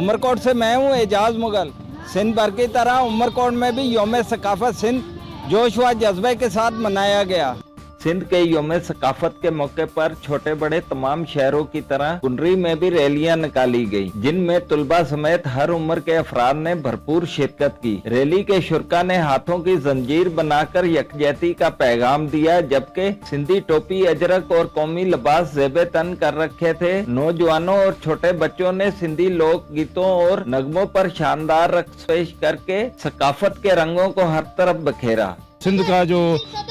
उमरकोट से मैं हूँ एजाज मुगल। सिंध भर की तरह उमरकोट में भी यौम सकाफत सिंध जोश व जज्बे के साथ मनाया गया। सिंध के यौम सकाफत के मौके पर छोटे बड़े तमाम शहरों की तरह कुंडरी में भी रैलियां निकाली गई, जिनमें तुलबा समेत हर उम्र के अफराद ने भरपूर शिरकत की। रैली के शुरका ने हाथों की जंजीर बनाकर यकजहती का पैगाम दिया, जबकि सिंधी टोपी, अजरक और कौमी लिबास ज़ेबे तन कर रखे थे। नौजवानों और छोटे बच्चों ने सिंधी लोक गीतों और नगमों पर शानदार रक्स पेश करके सकाफत के रंगों को हर तरफ बखेरा। सिंध का जो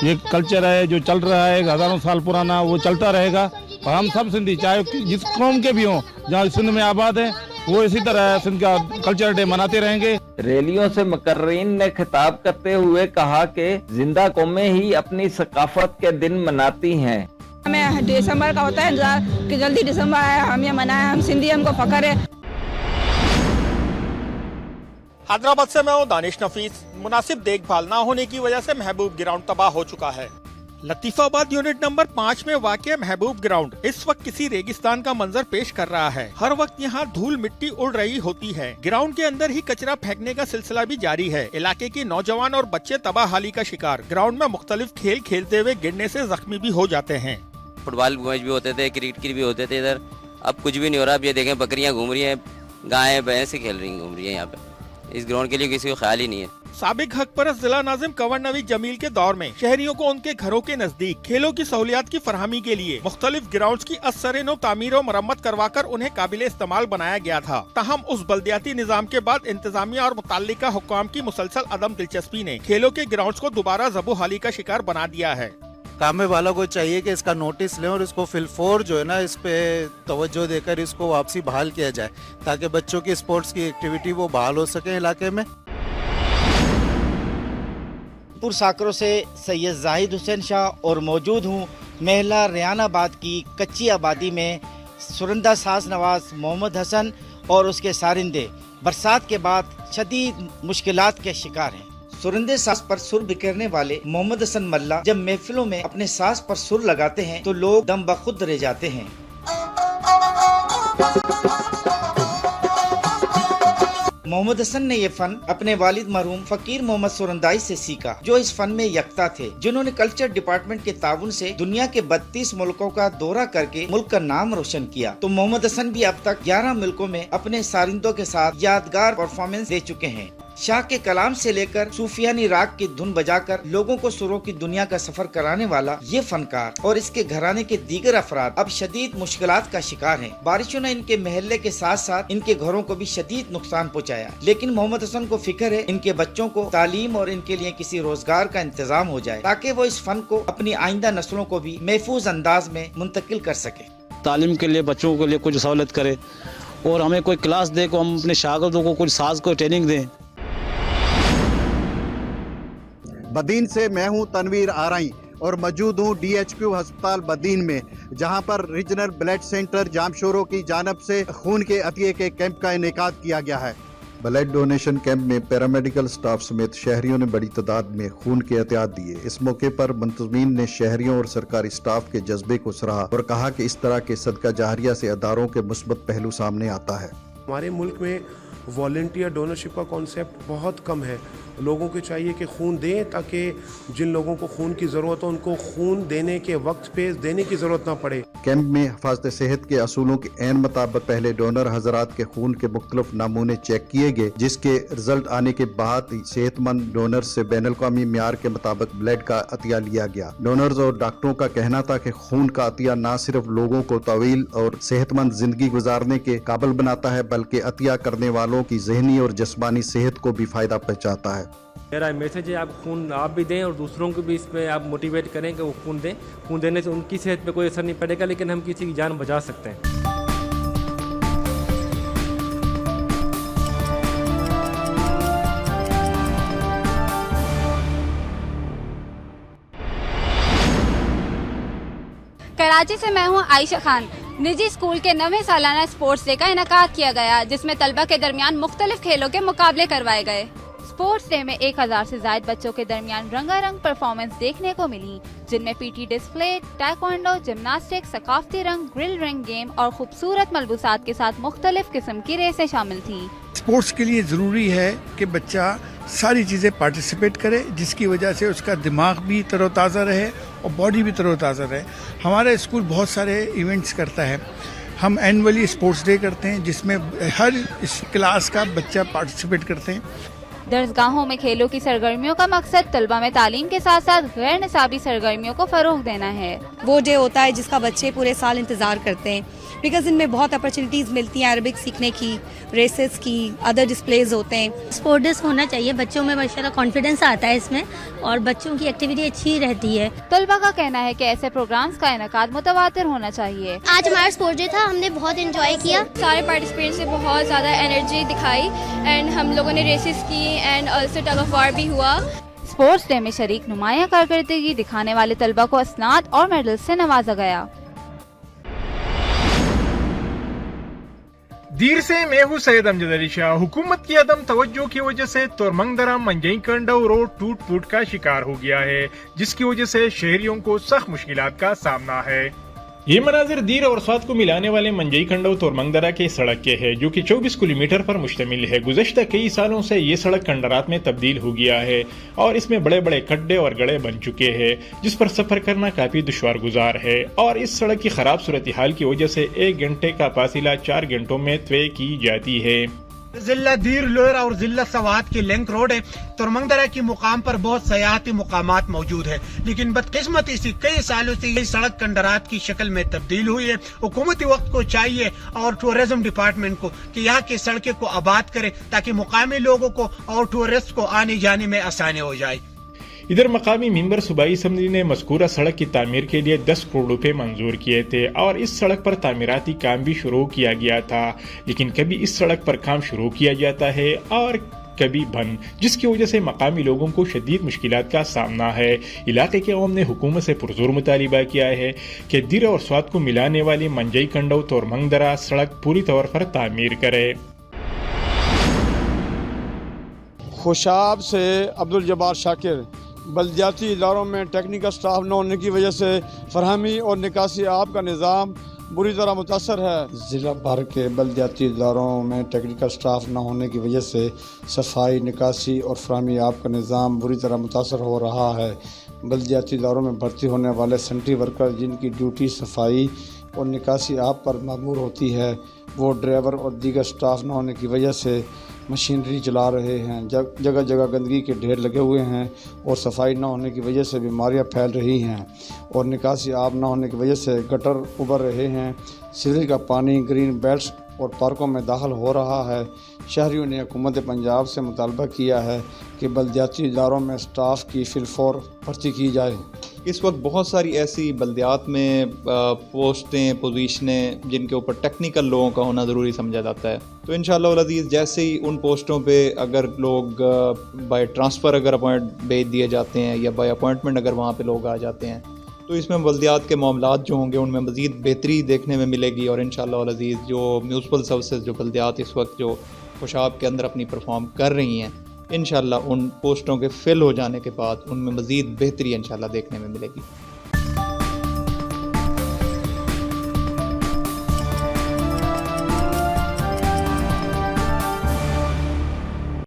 ये कल्चर है जो चल रहा है हजारों साल पुराना, वो चलता रहेगा और हम सब सिंधी चाहे जिस कौम के भी हों जहाँ सिंध में आबाद है वो इसी तरह सिंध का कल्चर डे मनाते रहेंगे। रैलियों से मुकर्रीन ने खिताब करते हुए कहा कि जिंदा कौमें ही अपनी सकाफत के दिन मनाती हैं। हमें दिसंबर का होता है कि जल्दी दिसंबर आए, हम ये मनाएं, हम सिंधी, हमको फख्र है। हैदराबाद से मैं हूं दानिश नफीस। मुनासिब देखभाल ना होने की वजह से महबूब ग्राउंड तबाह हो चुका है। लतीफाबाद यूनिट नंबर 5 में वाक़ महबूब ग्राउंड इस वक्त किसी रेगिस्तान का मंजर पेश कर रहा है। हर वक्त यहाँ धूल मिट्टी उड़ रही होती है। ग्राउंड के अंदर ही कचरा फेंकने का सिलसिला भी जारी है। इलाके के नौजवान और बच्चे तबाहाली का शिकार। ग्राउंड में मुख्तलिफ खेल खेलते हुए गिरने से जख्मी भी हो जाते हैं। फुटबॉल मैच भी होते थे, क्रिकेट भी होते थे इधर। अब कुछ भी नहीं हो रहा। अब ये देखें बकरियां घूम रही हैं, गायें भैंसें खेल रही घूम रही हैं यहाँ पे। इस ग्राउंड के लिए किसी को ख्याल ही नहीं है। साबिक हक परस्त जिला नाजिम कंवर नवी जमील के दौर में शहरियों को उनके घरों के नजदीक खेलों की सहूलियात की फरहमी के लिए मुख्तलिफ ग्राउंड्स की असर-ए-नौ तामीर और मरम्मत करवाकर उन्हें काबिल इस्तेमाल बनाया गया था। ताहम उस बल्दियाती निजाम के बाद इंतजामिया और मुताल्लिका हुक्काम की मुसलसल अदम दिलचस्पी ने खेलों के ग्राउंड्स को दोबारा ज़बूहाली का शिकार बना दिया है। कामे वालों को चाहिए कि इसका नोटिस लें और इसको फिलफोर जो है ना इस पे तवज्जो देकर इसको वापसी बहाल किया जाए, ताकि बच्चों की स्पोर्ट्स की एक्टिविटी वो बहाल हो सके इलाके में। साकरों से सैयद जाहिद हुसैन शाह और मौजूद हूँ महला रेहानाबाद की कच्ची आबादी में। सुरंदा साज नवाज मोहम्मद हसन और उसके सारिंदे बरसात के बाद शदीद मुश्किलात के शिकार हैं। सुरंदे साज पर सुर बिखेरने वाले मोहम्मद हसन मल्ला जब महफिलों में अपने साज पर सुर लगाते हैं तो लोग दम बखुद रह जाते हैं। मोहम्मद हसन ने ये फन अपने वालिद मरहूम फकीर मोहम्मद सुरंदाई से सीखा, जो इस फन में यकता थे, जिन्होंने कल्चर डिपार्टमेंट के ताउन से दुनिया के 32 मुल्कों का दौरा करके मुल्क का नाम रोशन किया। तो मोहम्मद हसन भी अब तक 11 मुल्कों में अपने सारिंदों के साथ यादगार परफॉर्मेंस दे चुके हैं। शाह के कलाम से लेकर सूफियानी राग की धुन बजाकर लोगों को सुरों की दुनिया का सफर कराने वाला ये फनकार और इसके घराने के दीगर अफराद अब शदीद मुश्किलात का शिकार हैं। बारिशों ने इनके महल्ले के साथ साथ इनके घरों को भी शदीद नुकसान पहुंचाया, लेकिन मोहम्मद हसन को फिक्र है इनके बच्चों को तालीम और इनके लिए किसी रोजगार का इंतजाम हो जाए, ताकि वो इस फन को अपनी आइंदा नस्लों को भी महफूज अंदाज में मुंतकिल कर सके। तालीम के लिए बच्चों के लिए कुछ सहूलत करे और हमें कोई क्लास दे को हम अपने शागिर्दों को कुछ साज को ट्रेनिंग दें। बदीन से मैं हूं तनवीर आरई और मौजूद हूं DHQ अस्पताल बदीन में, जहां पर रीजनल ब्लड सेंटर जामशोरों की जानब से खून के अतिये के कैंप का इनेकाद किया गया है। ब्लड डोनेशन कैंप में पैरामेडिकल स्टाफ समेत शहरियों ने बड़ी तादाद में खून के एहतियात दिए। इस मौके पर मुंतज़मीन ने शहरियों और सरकारी स्टाफ के जज्बे को सराहा और कहा कि इस तरह के सदका जाहिरिया से अदारों के मुस्बत पहलू सामने आता है। हमारे मुल्क में वॉलंटियर डोनरशिप का कॉन्सेप्ट बहुत कम है। लोगों को चाहिए कि खून दें, ताकि जिन लोगों को खून की ज़रूरत हो उनको खून देने के वक्त पे देने की ज़रूरत ना पड़े। कैंप में हिफाजत सेहत के असूलों के ऐन मुताबिक पहले डोनर हजरात के खून के मुख्तलिफ नमूने चेक किए गए, जिसके रिजल्ट आने के बाद सेहतमंद डोनर से बैनुल-अक़वामी मियार के मुताबिक ब्लड का अतिया लिया गया। डोनर्स और डॉक्टरों का कहना था कि खून का अतिया न सिर्फ लोगों को तवील और सेहतमंद जिंदगी गुजारने के काबिल बनाता है, बल्कि अतिया करने वालों की जहनी और जिस्मानी सेहत को भी फायदा पहुँचाता है। मेरा मैसेज है, आप खून आप भी दें और दूसरों को भी इसमें आप मोटिवेट करें कि वो खून दें। खून देने से उनकी सेहत पे कोई असर नहीं पड़ेगा, लेकिन हम किसी की जान बचा सकते हैं। कराची से मैं हूं आयशा खान। निजी स्कूल के 9वें सालाना स्पोर्ट्स डे का इनेकाद किया गया, जिसमें तलबा के दरमियान मुख्तलिफ खेलों के मुकाबले करवाए गए। स्पोर्ट्स डे में 1000 से ज्यादा बच्चों के दरमियान रंगारंग परफॉर्मेंस देखने को मिली, जिनमें पीटी डिस्प्ले, टाइक्वांडो, जिम्नास्टिक, सकाफती रंग, ग्रिल रिंग गेम और खूबसूरत मलबूसात के साथ मुख्तलिफ किस्म की रेसें शामिल थी। स्पोर्ट्स के लिए ज़रूरी है कि बच्चा सारी चीज़ें पार्टिसिपेट करे, जिसकी वजह से उसका दिमाग भी तरोताज़ा रहे और बॉडी भी तरोताज़ा रहे। हमारा स्कूल बहुत सारे इवेंट्स करता है। हम एनुअली स्पोर्ट्स डे करते हैं, जिसमें हर क्लास का बच्चा पार्टिसिपेट करते हैं। दरसगाहों में खेलों की सरगर्मियों का मकसद तलबा में तालीम के साथ साथ गैर निसाबी सरगर्मियों को फरोग देना है। वो डे होता है जिसका बच्चे पूरे साल इंतज़ार करते हैं, बिकॉज इनमें बहुत अपॉर्चुनिटीज़ मिलती हैं अरबिक सीखने की, रेसेस की, अदर डिस्प्लेज होते हैं। स्पोर्ट डे होना चाहिए, बच्चों में माशाल्लाह कॉन्फिडेंस आता है इसमें और बच्चों की एक्टिविटी अच्छी रहती है। तलबा का कहना है कि ऐसे प्रोग्राम्स का इनेकाद मुतवातिर होना चाहिए। आज हमारा स्पोर्ट डे था, हमने बहुत एंजॉय किया। सारे पार्टिसिपेंट्स ने बहुत ज़्यादा एनर्जी दिखाई एंड हम लोगों ने रेसेस की and also tug of war भी हुआ। स्पोर्ट्स डे में शरीक नुमाया कारकर्दगी दिखाने वाले तलबा को असनाद और मेडल से नवाजा गया। दीर से मैं हूँ सैयद अमजद अली शाह। हुकूमत की अदम तवज्जो की वजह से तोरमंगदरा मंजई कंडव रोड टूट फूट का शिकार हो गया है, जिसकी वजह से शहरियों को सख्त मुश्किलात का सामना है। ये मनाजिर दीर और स्वाद को मिलाने वाले मंजई खंडव तोरमंगदरा के सड़क के है, जो कि 24 किलोमीटर पर मुश्तमिल है। गुज़श्ता कई सालों से ये सड़क खंडरात में तब्दील हो गया है और इसमें बड़े बड़े खड्डे और गड्ढे बन चुके हैं, जिस पर सफर करना काफी दुश्वार गुजार है। और इस सड़क की खराब सूरत हाल की वजह से 1 घंटे का फासिला 4 घंटों में तय की जाती है। जिला दीर लोर और जिला सवात की लिंक रोड है। तोरमंगदरा के मुकाम पर बहुत सयाहती मुकामात मौजूद है, लेकिन बदकिस्मती से कई सालों से ये सड़क कंडरात की शक्ल में तब्दील हुई है। हुकूमती वक्त को चाहिए और टूरिज्म डिपार्टमेंट को कि यहाँ की सड़कें को आबाद करे, ताकि मुकामी लोगों को और टूरिस्ट को आने जाने में आसानी हो जाए। इधर मकामी मेंबर सूबाई असम्बली ने मज़कूरा सड़क की तामीर के लिए 10 करोड़ रुपए मंजूर किए थे और इस सड़क पर तामीराती काम भी शुरू किया गया था, लेकिन कभी इस सड़क पर काम शुरू किया जाता है और कभी बंद, जिसकी वजह से मकामी लोगों को शदीद मुश्किलात का सामना है। इलाके के अवाम ने हुकूमत से पुरजोर मुतालिबा किया है कि दीर और स्वाद को मिलाने वाली मंजई कंडव तोरमंगदरा सड़क पूरी तौर पर तामीर करे। खुशाब से अब्दुल जब्बार शाकिर। बल्दियाती इदारों में टेक्निकल स्टाफ न होने की वजह से फरहमी और निकासी आब का निज़ाम बुरी तरह मुतासर है। ज़िला भर के बल्दियाती इदारों में टेक्निकल स्टाफ न होने की वजह से सफाई, निकासी और फरहमी आब का निज़ाम बुरी तरह मुतासर हो रहा है। बल्दियाती इदारों में भर्ती होने वाले सेंट्री वर्कर, जिनकी ड्यूटी सफाई और निकासी आब पर मामूर होती है, वो ड्राइवर और दीगर स्टाफ न होने की वजह से मशीनरी चला रहे हैं। जगह जगह गंदगी के ढेर लगे हुए हैं और सफाई न होने की वजह से बीमारियां फैल रही हैं और निकासी आब न होने की वजह से गटर उभर रहे हैं। सीवरेज का पानी ग्रीन बेल्ट्स और पार्कों में दाखिल हो रहा है। शहरियों ने हुकूमत पंजाब से मुतालबा किया है कि बल्दियाती इदारों में स्टाफ की फिलफौर भर्ती की जाए। इस वक्त बहुत सारी ऐसी बल्दियात में पोस्टें, पोजीशनें जिनके ऊपर टेक्निकल लोगों का होना ज़रूरी समझा जाता है, तो इंशाअल्लाह अज़ीज़ जैसे ही उन पोस्टों पे अगर लोग बाय ट्रांसफ़र अगर भेज दिए जाते हैं या बाय अपॉइंटमेंट अगर वहाँ पे लोग आ जाते हैं, तो इसमें बल्दियात के मामलात जो होंगे उनमें मज़ीद बेहतरी देखने में मिलेगी। और इंशाअल्लाह अज़ीज़ जो म्यूनसिपल सर्विसेज जो बल्दियात इस वक्त जो खुशाब के अंदर अपनी परफॉर्म कर रही हैं, इंशाअल्लाह उन पोस्टों के फिल हो जाने के बाद उनमें मज़ीद बेहतरी इंशाअल्लाह देखने में मिलेगी।